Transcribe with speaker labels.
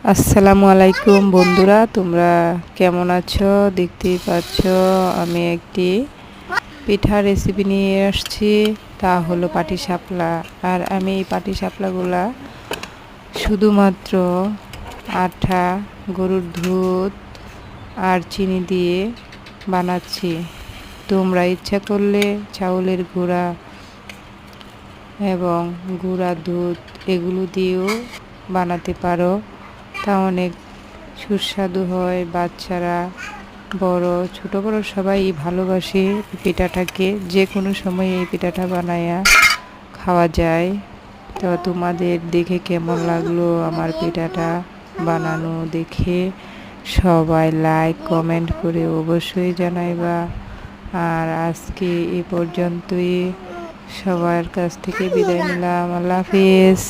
Speaker 1: আসসালামু আলাইকুম বন্ধুরা, তোমরা কেমন আছো? দেখতেই পাচ্ছ আমি একটি পিঠা রেসিপি নিয়ে আসছি, তা হলো পাটিসাপলা। আর আমি এই পাটিসাপলাগুলা শুধুমাত্র আটা, গরুর দুধ আর চিনি দিয়ে বানাচ্ছি। তোমরা ইচ্ছা করলে চাউলের গুঁড়া এবং গুঁড়া দুধ এগুলো দিয়েও বানাতে পারো, তা অনেক সুস্বাদু হয়। বাচ্চারা, বড়, ছোট বড় সবাই ভালোবাসে এই পিঠাটাকে। যে কোনো সময় এই পিঠাটা বানায়া খাওয়া যায়। তো তোমাদের দেখে কেমন লাগলো আমার পিঠাটা বানানো দেখে? সবাই লাইক কমেন্ট করে অবশ্যই জানাইবা। আর আজকে এ পর্যন্তই, সবার কাছ থেকে বিদায় নিলাম। আল্লাহ হাফিজ।